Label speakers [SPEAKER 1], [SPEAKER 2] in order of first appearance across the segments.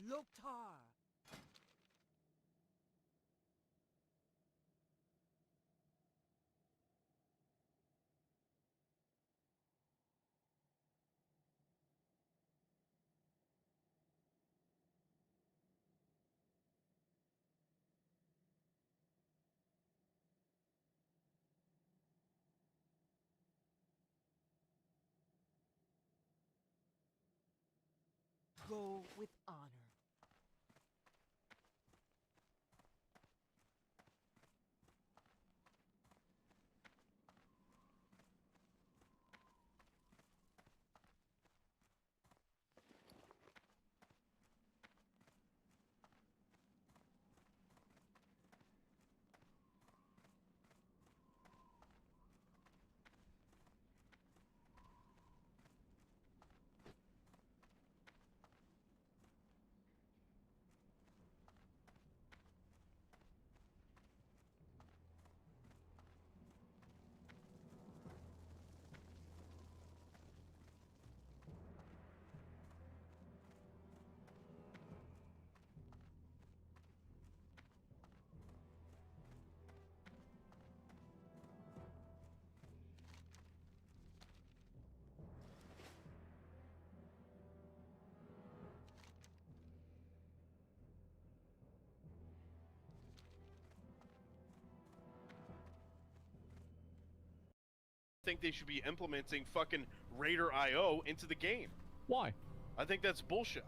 [SPEAKER 1] Loktar. Go with honor.
[SPEAKER 2] Think they should be implementing fucking Raider IO into the game.
[SPEAKER 3] Why?
[SPEAKER 2] I think that's bullshit.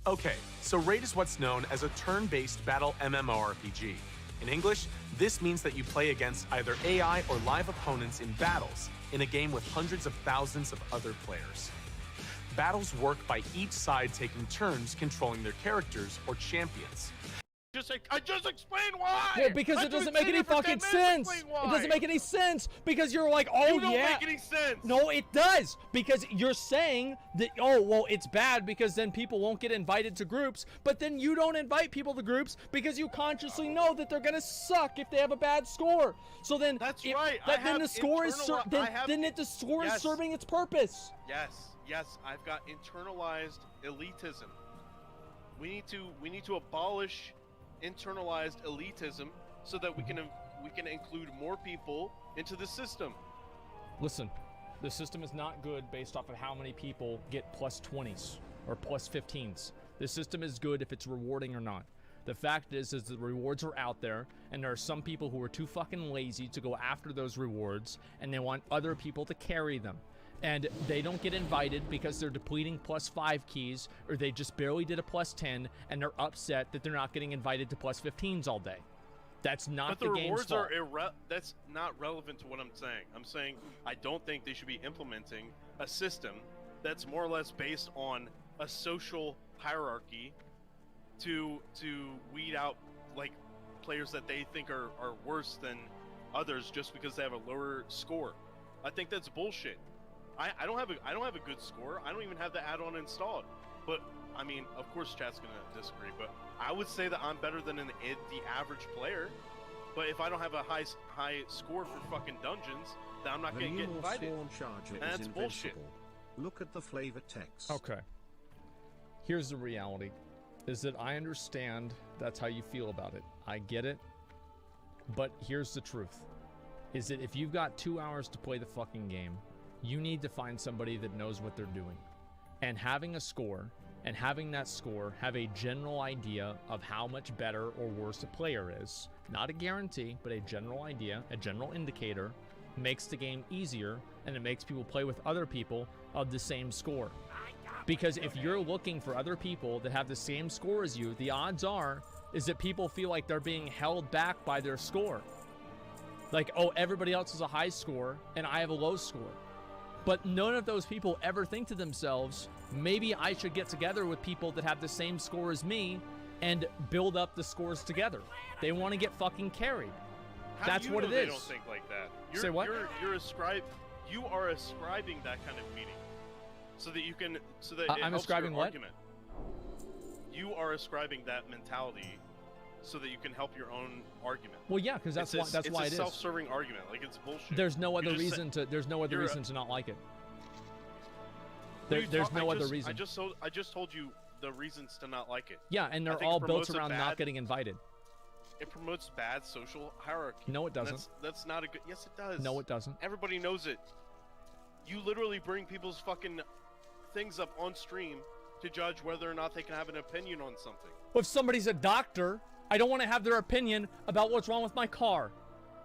[SPEAKER 4] Okay, so Raid is what's known as a turn-based battle MMORPG. In English, this means that you play against either AI or live opponents in battles in a game with hundreds of thousands of other players. Battles work by each side taking turns controlling their characters or champions.
[SPEAKER 2] I just explained why!
[SPEAKER 3] Yeah, because it doesn't make any fucking sense! It doesn't make any sense! Because you're like, oh
[SPEAKER 2] you don't
[SPEAKER 3] yeah!
[SPEAKER 2] make any sense!
[SPEAKER 3] No, it does! Because you're saying that, oh, well, it's bad because then people won't get invited to groups, but then you don't invite people to groups because you consciously know that they're gonna suck if they have a bad score. So then,
[SPEAKER 2] that's right.
[SPEAKER 3] Then the score is serving its purpose.
[SPEAKER 2] Yes, I've got internalized elitism. We need to abolish internalized elitism so that we can include more people into the system.
[SPEAKER 3] Listen, the system is not good based off of how many people get plus 20s or plus 15s. The system is good if it's rewarding or not. The fact is the rewards are out there, and there are some people who are too fucking lazy to go after those rewards, and they want other people to carry them. And they don't get invited because they're depleting plus 5 keys, or they just barely did a plus 10, and they're upset that they're not getting invited to plus 15s all day. That's not the game's fault.
[SPEAKER 2] But the rewards are that's not relevant to what I'm saying. I'm saying I don't think they should be implementing a system that's more or less based on a social hierarchy to weed out like players that they think are worse than others just because they have a lower score. I think that's bullshit. I don't have a good score. I don't even have the add-on installed. But I mean, of course, chat's gonna disagree. But I would say that I'm better than the average player. But if I don't have a high score for fucking dungeons, then I'm not gonna get invited. And that's bullshit.
[SPEAKER 5] Look at the flavor text.
[SPEAKER 3] Okay. Here's the reality: is that I understand that's how you feel about it. I get it. But here's the truth: is that if you've got 2 hours to play the fucking game, you need to find somebody that knows what they're doing. And having a score, and having that score have a general idea of how much better or worse a player is, not a guarantee, but a general idea, a general indicator, makes the game easier, and it makes people play with other people of the same score. Because if you're looking for other people that have the same score as you, the odds are is that people feel like they're being held back by their score. Like, oh, everybody else has a high score, and I have a low score. But none of those people ever think to themselves, maybe I should get together with people that have the same score as me and build up the scores together. They want to get fucking carried. That's what it is.
[SPEAKER 2] They don't think like that.
[SPEAKER 3] Say what?
[SPEAKER 2] You are ascribing that kind of meaning, so that you can,
[SPEAKER 3] I'm ascribing what?
[SPEAKER 2] Argument. You are ascribing that mentality so that you can help your own argument.
[SPEAKER 3] Well, yeah, because that's why it is.
[SPEAKER 2] It's a self-serving argument. Like, it's bullshit.
[SPEAKER 3] There's no other reason to not like it. There's no other reason.
[SPEAKER 2] I just told you the reasons to not like it.
[SPEAKER 3] Yeah, and they're all built around not getting invited.
[SPEAKER 2] It promotes bad social hierarchy.
[SPEAKER 3] No, it doesn't.
[SPEAKER 2] That's not a good. Yes, it does.
[SPEAKER 3] No, it doesn't.
[SPEAKER 2] Everybody knows it. You literally bring people's fucking things up on stream to judge whether or not they can have an opinion on something.
[SPEAKER 3] If somebody's a doctor, I don't want to have their opinion about what's wrong with my car.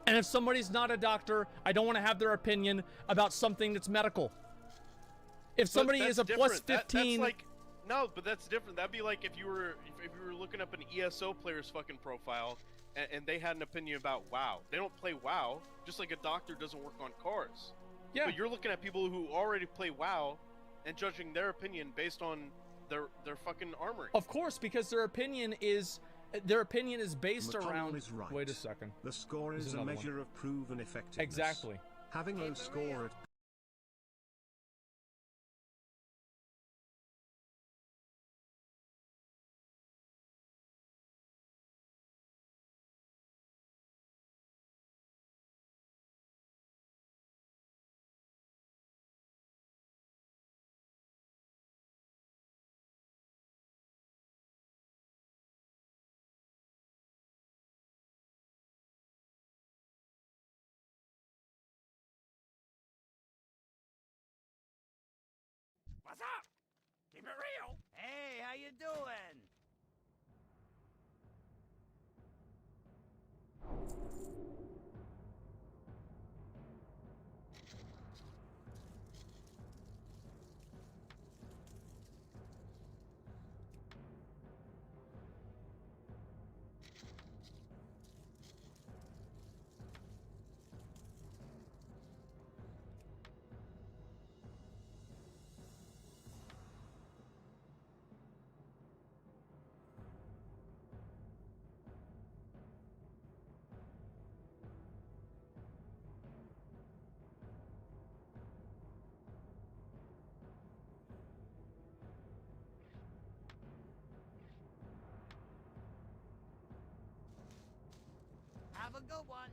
[SPEAKER 3] And if somebody's not a doctor, I don't want to have their opinion about something that's medical. If somebody is a plus 15...
[SPEAKER 2] that's like, no, but that's different. That'd be like if you were looking up an ESO player's fucking profile and they had an opinion about WoW. They don't play WoW, just like a doctor doesn't work on cars.
[SPEAKER 3] Yeah.
[SPEAKER 2] But you're looking at people who already play WoW and judging their opinion based on their fucking armory.
[SPEAKER 3] Of course, because their opinion is based
[SPEAKER 5] McConnell
[SPEAKER 3] around...
[SPEAKER 5] is right.
[SPEAKER 3] Wait a second.
[SPEAKER 5] The score is a measure of proven effectiveness.
[SPEAKER 3] Exactly.
[SPEAKER 5] Having low score at
[SPEAKER 1] What's up? Keep it real. Hey, how you doing? Have a good one.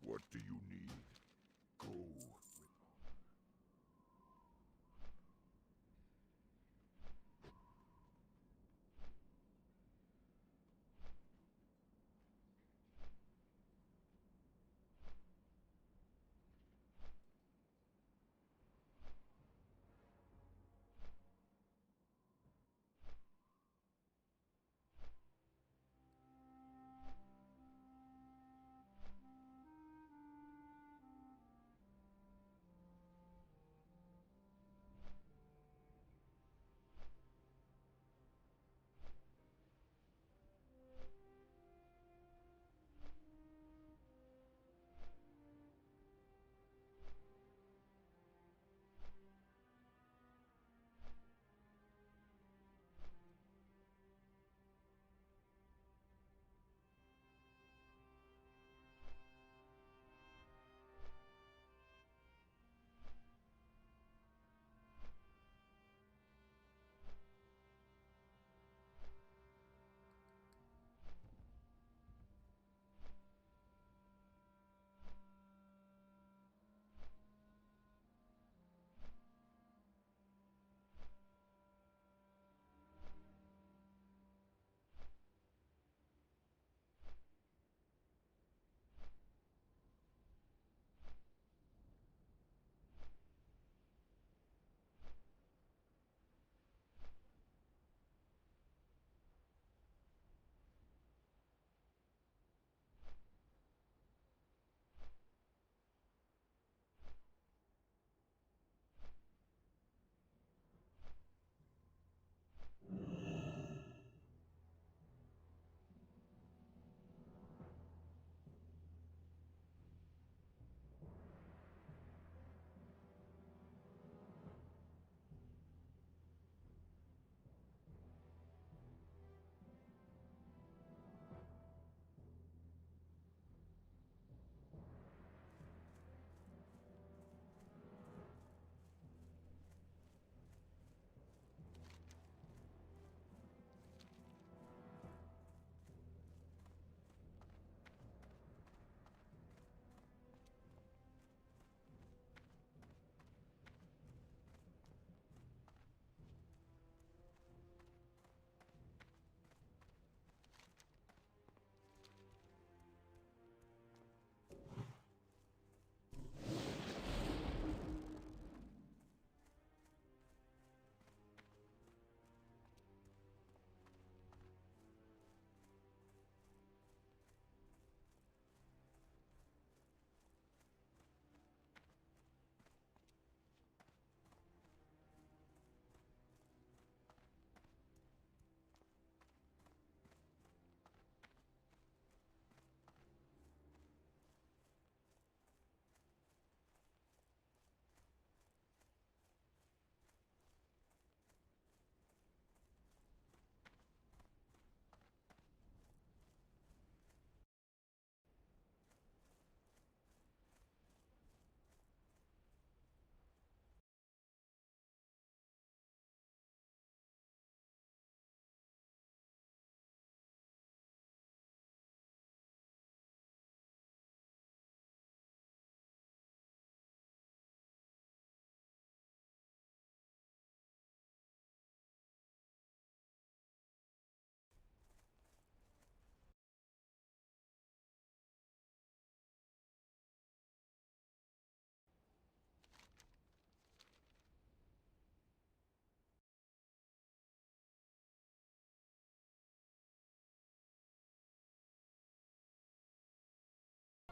[SPEAKER 6] What do you need? Go.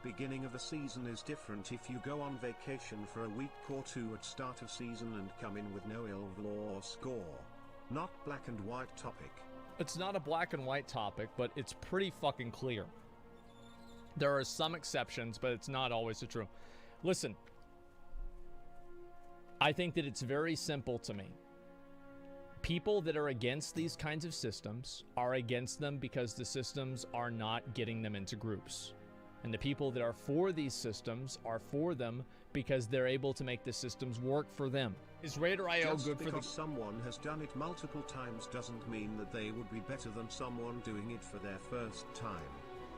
[SPEAKER 5] Beginning of the season is different if you go on vacation for a week or two at start of season and come in with no Ilv lore score. Not black and white topic.
[SPEAKER 3] It's not a black and white topic, but it's pretty fucking clear. There are some exceptions, but it's not always the true. Listen, I think that it's very simple to me. People that are against these kinds of systems are against them because the systems are not getting them into groups. And the people that are for these systems are for them because they're able to make the systems work for them. Is Raider.io
[SPEAKER 5] Just
[SPEAKER 3] good for the...
[SPEAKER 5] because someone has done it multiple times doesn't mean that they would be better than someone doing it for their first time.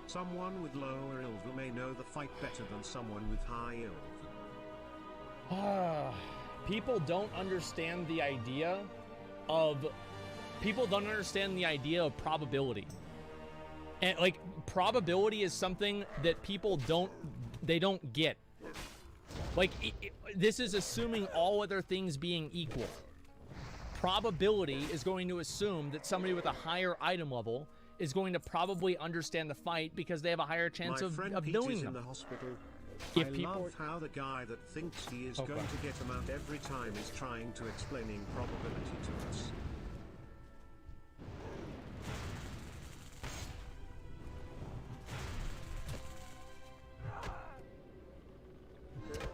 [SPEAKER 5] Someone with lower Ilv may know the fight better than someone with high Ilv.
[SPEAKER 3] People don't understand the idea of... People don't understand the idea of probability. And, like, probability is something that people don't get. Like, this is assuming all other things being equal. Probability is going to assume that somebody with a higher item level is going to probably understand the fight because they have a higher chance of knowing them.
[SPEAKER 5] In the hospital.
[SPEAKER 3] If
[SPEAKER 5] I
[SPEAKER 3] people
[SPEAKER 5] love how the guy that thinks he is going to get him out every time is trying to explaining probability to us.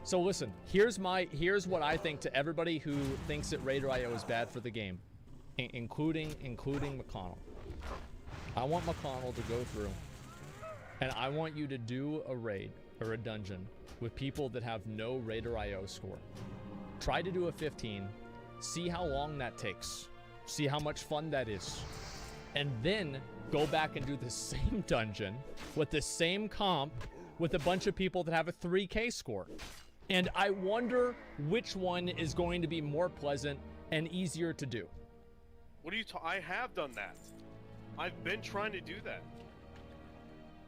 [SPEAKER 3] So listen, here's what I think to everybody who thinks that Raider.io is bad for the game, including McConnell. I want McConnell to go through, and I want you to do a raid or a dungeon with people that have no Raider.io score. Try to do a 15, see how long that takes, see how much fun that is, and then go back and do the same dungeon with the same comp with a bunch of people that have a 3K score. And I wonder which one is going to be more pleasant and easier to do.
[SPEAKER 2] What are you I have done that. I've been trying to do that.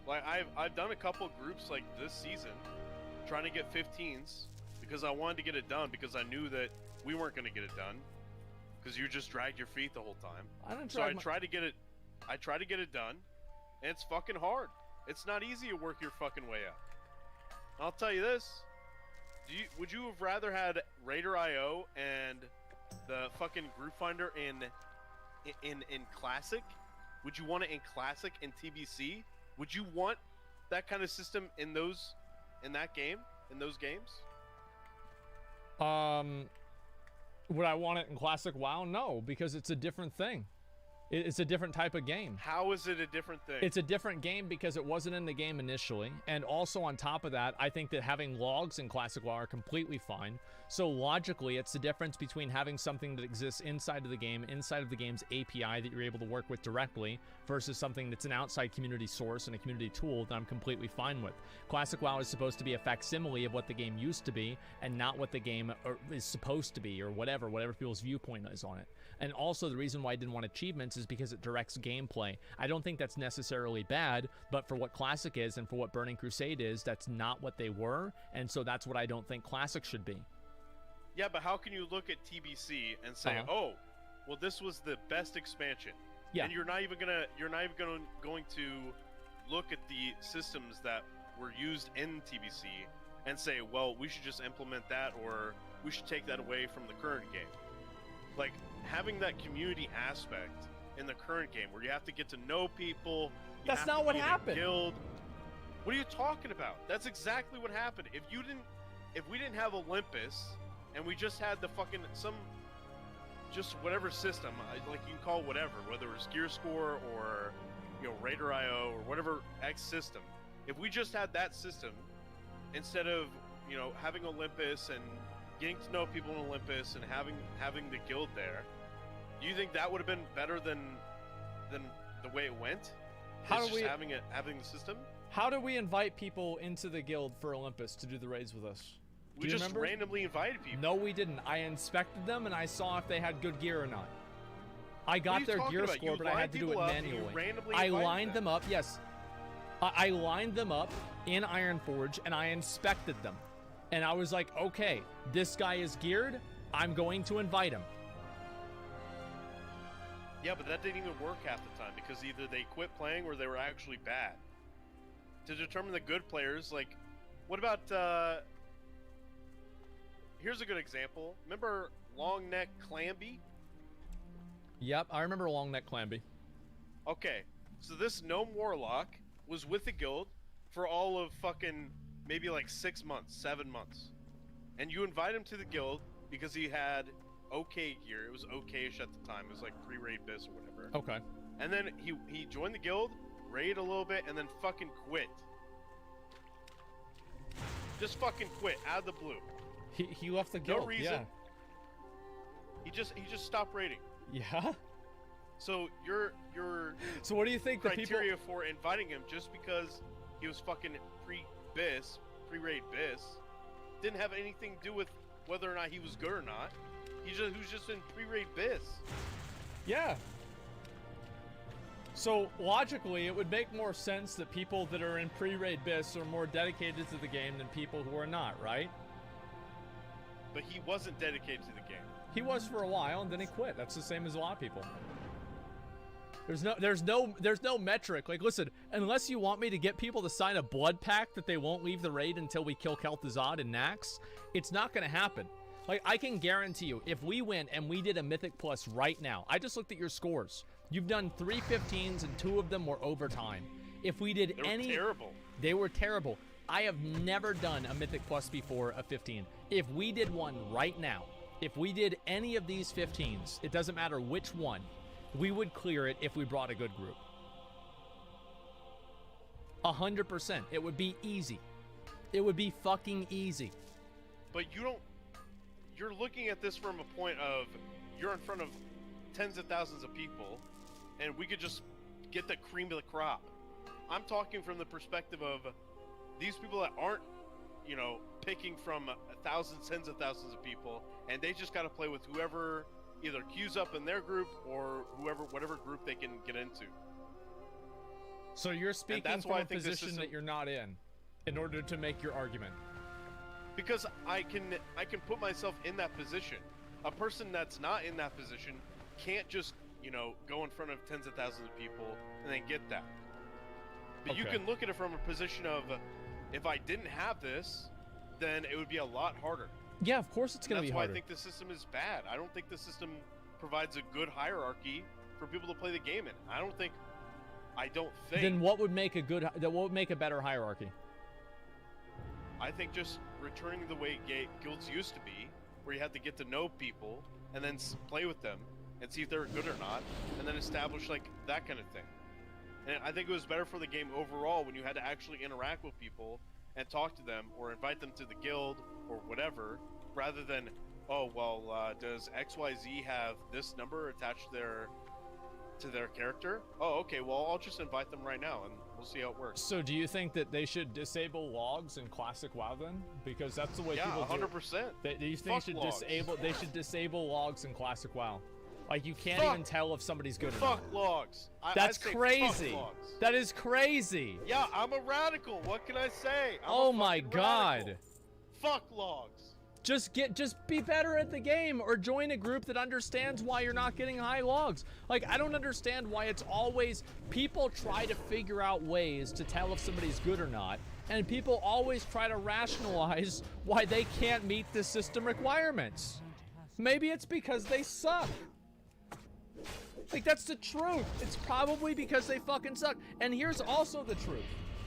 [SPEAKER 2] Like, I've done a couple groups like this season, trying to get 15s, because I wanted to get it done, because I knew that we weren't going to get it done, because you just dragged your feet the whole time. I tried to get it done, and it's fucking hard. It's not easy to work your fucking way up. I'll tell you this. Would you have rather had Raider.io and the fucking group finder in Classic? Would you want it in Classic and TBC? Would you want that kind of system in those games?
[SPEAKER 3] Would I want it in Classic WoW? No, because it's a different thing. It's a different type of game.
[SPEAKER 2] How is it a different thing?
[SPEAKER 3] It's a different game because it wasn't in the game initially. And also on top of that, I think that having logs in Classic WoW are completely fine. So logically, it's the difference between having something that exists inside of the game, inside of the game's API that you're able to work with directly, versus something that's an outside community source and a community tool that I'm completely fine with. Classic WoW is supposed to be a facsimile of what the game used to be, and not what the game is supposed to be, or whatever people's viewpoint is on it. And also the reason why I didn't want achievements is because it directs gameplay. I don't think that's necessarily bad, but for what Classic is and for what Burning Crusade is, that's not what they were, and so that's what I don't think Classic should be.
[SPEAKER 2] Yeah, but how can you look at TBC and say, oh, well, this was the best expansion?
[SPEAKER 3] Yeah.
[SPEAKER 2] And you're not even going to look at the systems that were used in TBC and say, well, we should just implement that, or we should take that away from the current game. Like, having that community aspect in the current game where you have to get to know people.
[SPEAKER 3] That's not what happened.
[SPEAKER 2] Guild. What are you talking about? That's exactly what happened. If we didn't have Olympus and we just had the fucking just whatever system, like you can call it whatever, whether it was Gear Score or Raider.io or whatever X system. If we just had that system instead of having Olympus and getting to know people in Olympus and having the guild there, do you think that would have been better than the way it went? Having the system?
[SPEAKER 3] How do we invite people into the guild for Olympus to do the raids with us?
[SPEAKER 2] We just randomly invited people.
[SPEAKER 3] No, we didn't. I inspected them and I saw if they had good gear or not. I got their gear score, but I had to do it manually. I lined them up. Yes, I lined them up in Ironforge and I inspected them. And I was like, okay, this guy is geared. I'm going to invite him.
[SPEAKER 2] Yeah, but that didn't even work half the time because either they quit playing or they were actually bad. to determine the good players. Like, what about, here's a good example. Remember Longneck Clamby?
[SPEAKER 3] Yep, I remember Longneck Clamby.
[SPEAKER 2] Okay, so this gnome warlock was with the guild for all of fucking maybe like 6 months, 7 months. And you invite him to the guild because he had okay gear. It was okay-ish at the time. It was like pre-raid bis or whatever.
[SPEAKER 3] Okay.
[SPEAKER 2] And then he joined the guild, raided a little bit, and then fucking quit. Just fucking quit out of the blue.
[SPEAKER 3] He left the guild.
[SPEAKER 2] No reason.
[SPEAKER 3] Yeah.
[SPEAKER 2] He just stopped raiding.
[SPEAKER 3] Yeah.
[SPEAKER 2] So your
[SPEAKER 3] So what do you think the
[SPEAKER 2] criteria
[SPEAKER 3] people?
[SPEAKER 2] for inviting him just because he was fucking pre-bis, pre-raid bis, didn't have anything to do with whether or not he was good or not. He was just in pre-raid bis.
[SPEAKER 3] Yeah. So logically, it would make more sense that people that are in pre-raid bis are more dedicated to the game than people who are not, right?
[SPEAKER 2] But he wasn't dedicated to the game.
[SPEAKER 3] He was for a while, and then he quit. That's the same as a lot of people. There's no metric. Like, listen, unless you want me to get people to sign a blood pact that they won't leave the raid until we kill Kel'Thuzad and Nax, it's not going to happen. Like, I can guarantee you, if we went and we did a Mythic Plus right now, I just looked at your scores. You've done 3 15s and 2 of them were overtime. If we did
[SPEAKER 2] They were terrible.
[SPEAKER 3] They were terrible. I have never done a Mythic Plus before a 15. If we did one right now, if we did any of these 15s, it doesn't matter which one, we would clear it if we brought a good group. 100%. It would be easy. It would be fucking easy.
[SPEAKER 2] But you're looking at this from a point of, you're in front of tens of thousands of people, and we could just get the cream of the crop. I'm talking from the perspective of these people that aren't, you know, picking from thousands, tens of thousands of people, and they just got to play with whoever either queues up in their group or whatever group they can get into.
[SPEAKER 3] So you're speaking
[SPEAKER 2] that's
[SPEAKER 3] from
[SPEAKER 2] why I
[SPEAKER 3] a
[SPEAKER 2] think this
[SPEAKER 3] position
[SPEAKER 2] system-
[SPEAKER 3] that you're not in order to make your argument.
[SPEAKER 2] Because I can put myself in that position. A person that's not in that position can't just, you know, go in front of tens of thousands of people and then get that. But you
[SPEAKER 3] Okay.
[SPEAKER 2] can look at it from a position of, if I didn't have this, then it would be a lot harder.
[SPEAKER 3] Yeah, of course it's going to be
[SPEAKER 2] That's why
[SPEAKER 3] harder.
[SPEAKER 2] I think the system is bad. I don't think the system provides a good hierarchy for people to play the game in. I don't think.
[SPEAKER 3] Then what would make a better hierarchy?
[SPEAKER 2] I think just returning the way guilds used to be, where you had to get to know people and then play with them and see if they were good or not, and then establish like that kind of thing. And I think it was better for the game overall when you had to actually interact with people and talk to them or invite them to the guild or whatever, rather than, oh well, does XYZ have this number attached to their character? Oh, okay, well I'll just invite them right now and we'll see how it works.
[SPEAKER 3] So do you think that they should disable logs in Classic WoW then? Because that's the way people do it.
[SPEAKER 2] 100%.
[SPEAKER 3] Do you think they should disable logs in Classic WoW? Like, you can't even tell if somebody's good or not.
[SPEAKER 2] Fuck logs.
[SPEAKER 3] That's
[SPEAKER 2] I'd say
[SPEAKER 3] crazy.
[SPEAKER 2] fuck logs.
[SPEAKER 3] That is crazy.
[SPEAKER 2] Yeah, I'm a radical. What can I say? I'm
[SPEAKER 3] Oh
[SPEAKER 2] a
[SPEAKER 3] my
[SPEAKER 2] fucking
[SPEAKER 3] god.
[SPEAKER 2] radical. Fuck logs.
[SPEAKER 3] Just be better at the game, or join a group that understands why you're not getting high logs. Like, I don't understand why it's always people try to figure out ways to tell if somebody's good or not, and people always try to rationalize why they can't meet the system requirements. Maybe it's because they suck. Like, that's the truth. It's probably because they fucking suck. And here's also the truth.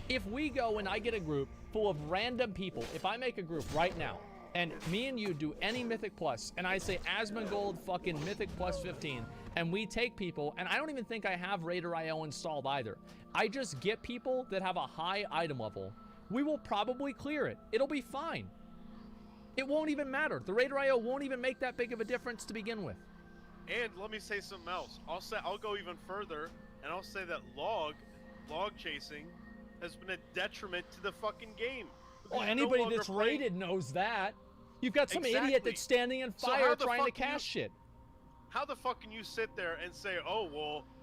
[SPEAKER 3] If we go and I get a group full of random people, if I make a group right now, and me and you do any Mythic Plus, and I say Asmongold fucking Mythic Plus 15, and we take people, and I don't even think I have Raider.io installed either. I just get people that have a high item level. We will probably clear it. It'll be fine. It won't even matter. The Raider.io won't even make that big of a difference to begin with.
[SPEAKER 2] And let me say something else. I'll go even further, and I'll say that log chasing has been a detriment to the fucking game.
[SPEAKER 3] Well,
[SPEAKER 2] Because
[SPEAKER 3] anybody
[SPEAKER 2] no longer
[SPEAKER 3] that's
[SPEAKER 2] playing-
[SPEAKER 3] rated knows that. You've got some idiot
[SPEAKER 2] Exactly.
[SPEAKER 3] that's standing in
[SPEAKER 2] So
[SPEAKER 3] fire
[SPEAKER 2] how the
[SPEAKER 3] trying to
[SPEAKER 2] fuck can
[SPEAKER 3] cast shit.
[SPEAKER 2] How the fuck can you sit there and say, oh,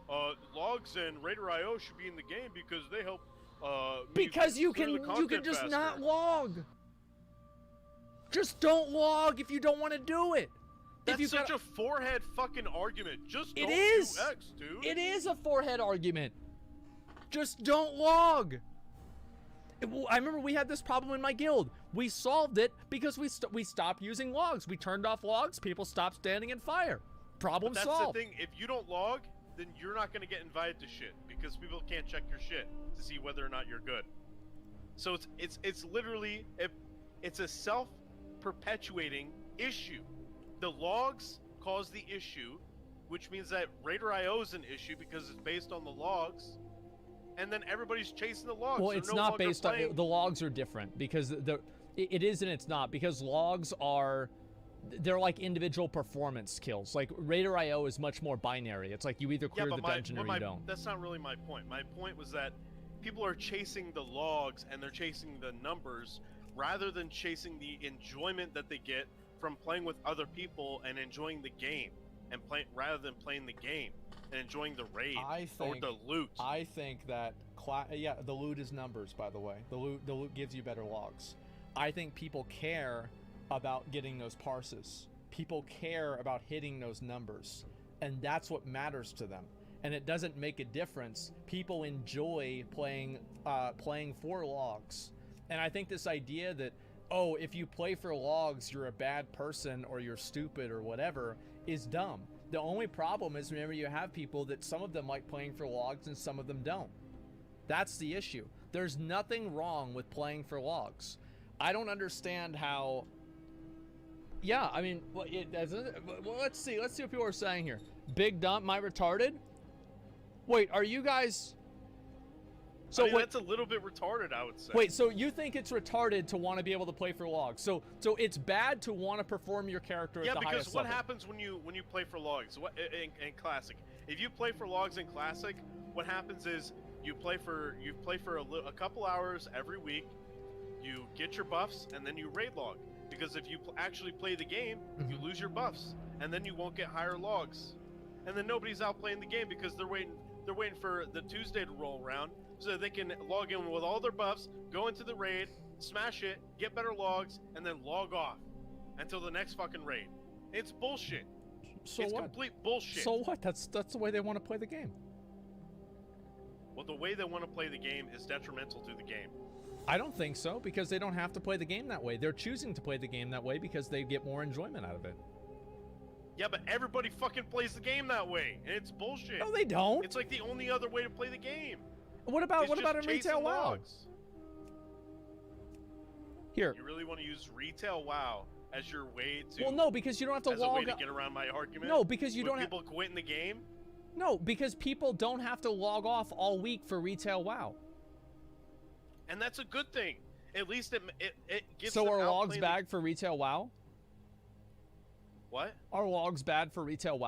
[SPEAKER 2] well, logs and Raider.io should be in the game because they help me
[SPEAKER 3] Because you
[SPEAKER 2] clear
[SPEAKER 3] can
[SPEAKER 2] the content
[SPEAKER 3] just
[SPEAKER 2] faster.
[SPEAKER 3] not log. Just don't log if you don't want to do it.
[SPEAKER 2] That's
[SPEAKER 3] if
[SPEAKER 2] such a forehead fucking argument. Just
[SPEAKER 3] It
[SPEAKER 2] don't
[SPEAKER 3] is.
[SPEAKER 2] do X, dude.
[SPEAKER 3] It is a forehead argument. Just don't log. I remember we had this problem in my guild. We solved it because we stopped using logs. We turned off logs. People stopped standing in fire. Problem
[SPEAKER 2] But
[SPEAKER 3] solved.
[SPEAKER 2] that's the thing. If you don't log, then you're not going to get invited to shit because people can't check your shit to see whether or not you're good. So it's literally it's a self-perpetuating issue. The logs cause the issue, which means that Raider.io is an issue because it's based on the logs, and then everybody's chasing the logs.
[SPEAKER 3] Well,
[SPEAKER 2] They're
[SPEAKER 3] it's
[SPEAKER 2] no
[SPEAKER 3] not
[SPEAKER 2] longer
[SPEAKER 3] based on
[SPEAKER 2] playing.
[SPEAKER 3] the logs are different because it is and it's not because logs are they're like individual performance kills. Like Raider.io is much more binary. It's like you either clear the dungeon or you don't.
[SPEAKER 2] That's not really my point. My point was that people are chasing the logs and they're chasing the numbers rather than chasing the enjoyment that they get from playing with other people and enjoying the game, and rather than playing the game and enjoying the raid or the loot.
[SPEAKER 3] I think that the loot is numbers, by the way. The loot gives you better logs. I think people care about getting those parses. People care about hitting those numbers, and that's what matters to them. And it doesn't make a difference. People enjoy playing for logs. And I think this idea that, oh, if you play for logs, you're a bad person or you're stupid or whatever is dumb. The only problem is, remember, you have people that some of them like playing for logs and some of them don't. That's the issue. There's nothing wrong with playing for logs. I don't understand how... Yeah, I mean, well, let's see what people are saying here. Big dump, am I retarded? Wait, are you guys... So
[SPEAKER 2] I mean,
[SPEAKER 3] wait,
[SPEAKER 2] that's a little bit retarded, I would say.
[SPEAKER 3] wait, so you think it's retarded to want to be able to play for logs? So it's bad to want to perform your character at the highest level?
[SPEAKER 2] Yeah, because what happens when you play for logs in Classic? If you play for logs in Classic, what happens is you play for a couple hours every week, you get your buffs, and then you raid log. Because if you actually play the game, you lose your buffs, and then you won't get higher logs, and then nobody's out playing the game because they're waiting for the Tuesday to roll around so that they can log in with all their buffs, go into the raid, smash it, get better logs, and then log off until the next fucking raid. It's bullshit.
[SPEAKER 3] So
[SPEAKER 2] it's
[SPEAKER 3] what?
[SPEAKER 2] complete bullshit.
[SPEAKER 3] So what? That's the way they want to play the game.
[SPEAKER 2] Well, the way they want to play the game is detrimental to the game.
[SPEAKER 3] I don't think so, because they don't have to play the game that way. They're choosing to play the game that way because they get more enjoyment out of it.
[SPEAKER 2] Yeah, but everybody fucking plays the game that way, and it's bullshit.
[SPEAKER 3] No, they don't.
[SPEAKER 2] It's like the only other way to play the game.
[SPEAKER 3] What about
[SPEAKER 2] It's just
[SPEAKER 3] in retail
[SPEAKER 2] chasing
[SPEAKER 3] WoW?
[SPEAKER 2] logs.
[SPEAKER 3] Here.
[SPEAKER 2] You really want to use retail WoW as your way to?
[SPEAKER 3] Well, no, because you don't have to
[SPEAKER 2] as a way
[SPEAKER 3] log.
[SPEAKER 2] to get around my argument.
[SPEAKER 3] No, because you
[SPEAKER 2] When
[SPEAKER 3] don't have.
[SPEAKER 2] people quit in the game.
[SPEAKER 3] No, because people don't have to log off all week for retail WoW.
[SPEAKER 2] And that's a good thing. At least it gives.
[SPEAKER 3] So
[SPEAKER 2] them
[SPEAKER 3] are
[SPEAKER 2] out
[SPEAKER 3] logs
[SPEAKER 2] playing
[SPEAKER 3] bad for retail WoW?
[SPEAKER 2] What?
[SPEAKER 3] Are logs bad for retail WoW?